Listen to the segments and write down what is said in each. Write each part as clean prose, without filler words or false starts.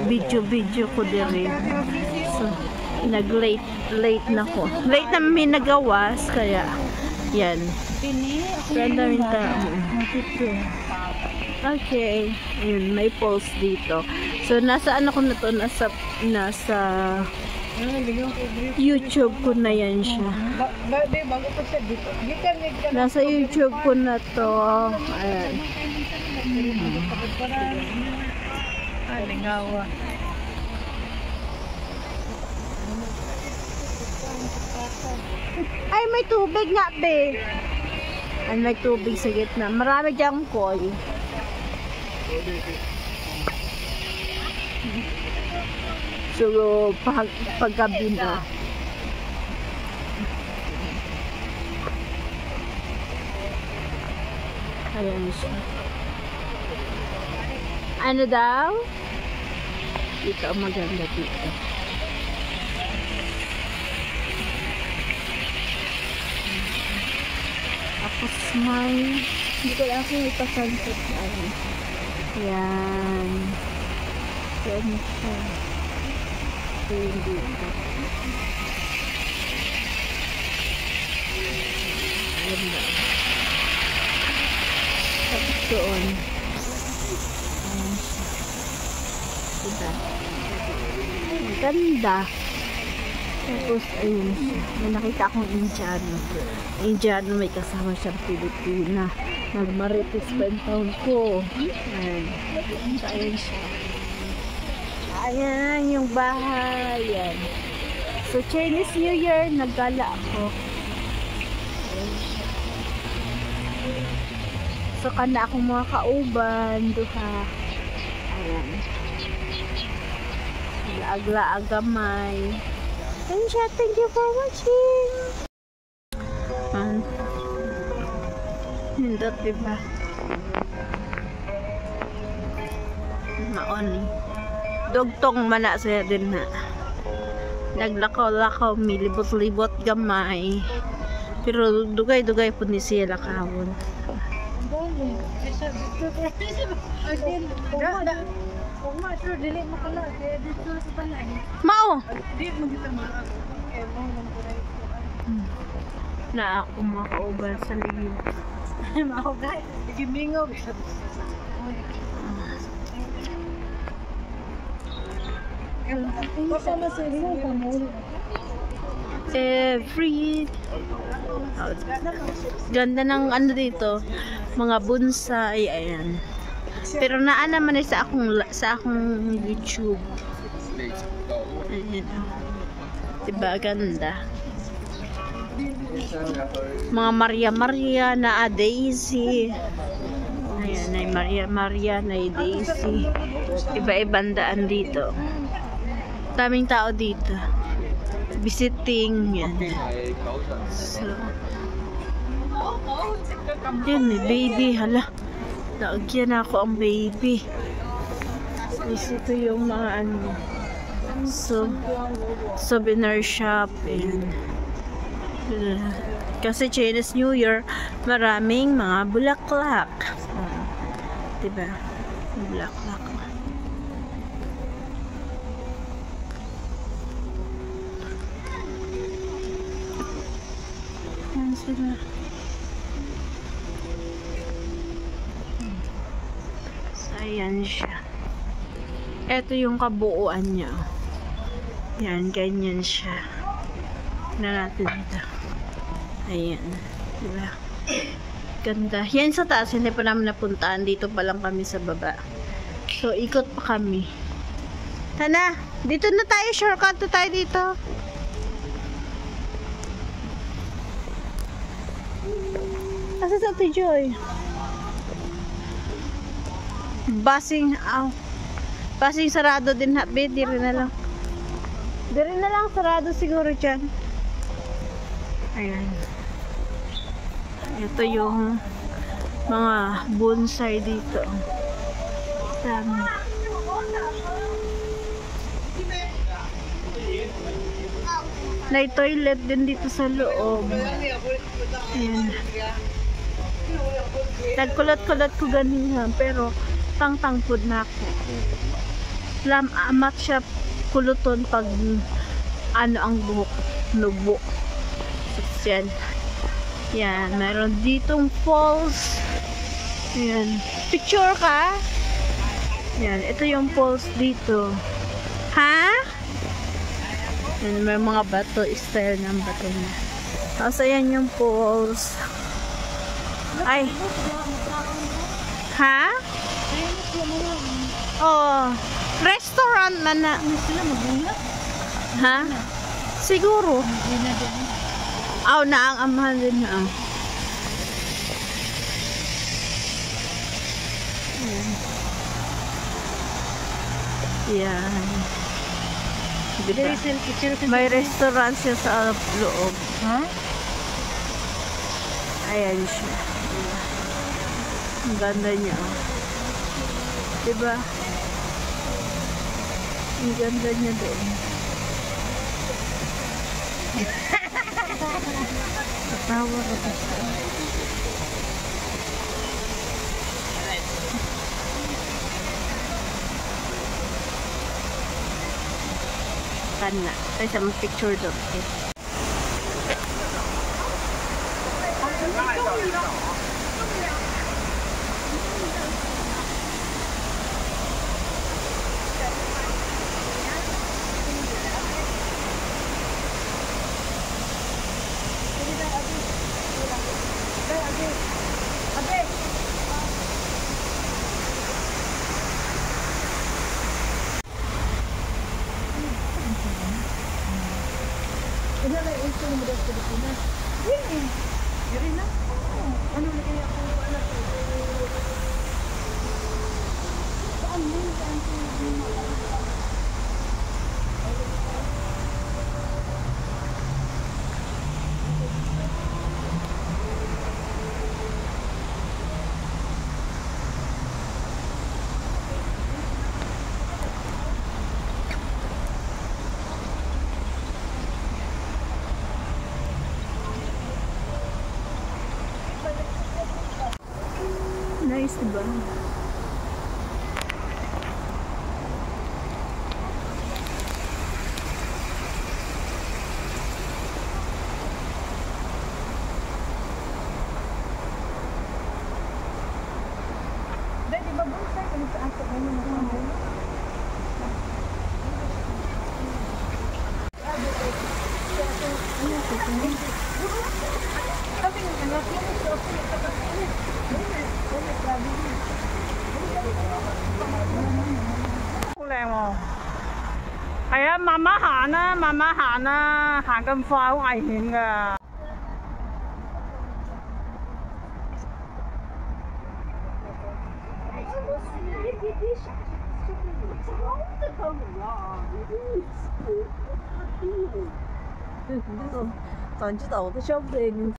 video ko din. So, nag-late na ko. Late na may nagawas, kaya yan. Random yung tao. Okay. Ayun, may post dito. So, nasa ano ko na to? Nasa YouTube ko na yan siya. Nasa YouTube ko na to. Ayan. Ay, may tubig nga, be. Ay, may tubig sa gitna. Marami diyang koi. So, paggabi na. Ayan siya. Ano daw? Ito ang maganda dito. Tapos may, hindi ko lang kung ipasansit. Yan. Yan siya. Ito yung dito. Ganda. Tapos doon. Diba? Ganda. Tapos, ayun siya. May nakita akong Indiano. Indiano, may kasama siyang Pilipina. Nagmaritis pa yung taon ko. Ayan. So, ayun siya. Ayan, yung bahay. Ayan. So, Chinese New Year, naggala ako. Ayan siya. So, kana akong mga kauban. Duha. Ayan. Laag-laag gamay. And siya, thank you for watching. Hindot, diba? Maon. Dugtong mana saya din na. Naglakaw-lakaw, milibot-libot gamay. Pero dugay-dugay po ni siya lakawon. Mao. Na ako makauban sa liyo. Mao gay, gimingog. Every ganda ng ano dito, mga bonsai, ayan. Pero naa naman sa akong YouTube. Ayan. Diba ganda? Mga Maria na Daisy. Ayan, ay Maria na Daisy. Iba-ibang daan dito. Daming tao dito. Visiting. Yan. So, yun eh, baby. Hala. Naagyan ako ang baby. Ito yung mga ano. So, souvenir shop. And, kasi Chinese New Year, maraming mga bulaklak. Diba? Bulaklak. Yan sila. So, ayan siya. Ito yung kabuuan niya. Yan, ganyan siya. Na natin ito. Ayan. Diba? Ganda. Yan sa taas, hindi pa namin napuntaan. Dito pa lang kami sa baba. So, ikot pa kami. Tana, dito na tayo. Shortcut na tayo dito. Asa sa ito, Joy? Basing, basing sarado din, habi. Diri na lang. Diri na lang, sarado siguro dyan. Ayan. Ito yung mga bonsai dito. Dami. May toilet din dito sa loob. Ayan. Nagkulat-kulat ko ganyan, pero tang-tangpod na ako. amat siya kuluton pag ano ang buhok, nubo. So, yan. Yan, meron ditong falls. Yan. Picture ka? Yan, ito yung falls dito. Ha? Yan, may mga bato, style ng bato na. Tapos, ayan yung falls. Ay. Ha? Oh, restaurant man na. Ha? Siguro. Aw, na ang amahan din na. Yan. May restaurant siya sa loob. Ha? Ayan siya. Ang ganda niya. Diba? Ang ganda niya doon. Katawa ka. Kana. Tayo sa mga picture doon. Okay. Ano na yung gusto mo daw sa Pilipinas? Yun eh. Yun na? Ano na kaya ako anak ko? Saan mo yung saan ko yung Nice, diba? Dahil iba bonsai kung saan sa ganyan na mga Kaya mamahan na, hanggang pháo ngày hiện à. Toàn chứ tàu tôi shopping.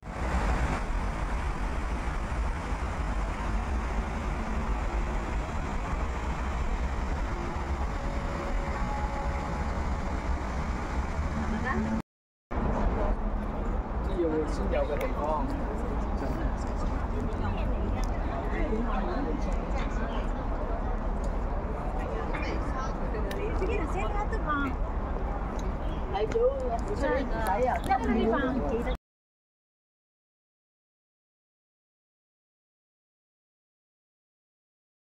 Cái địa phương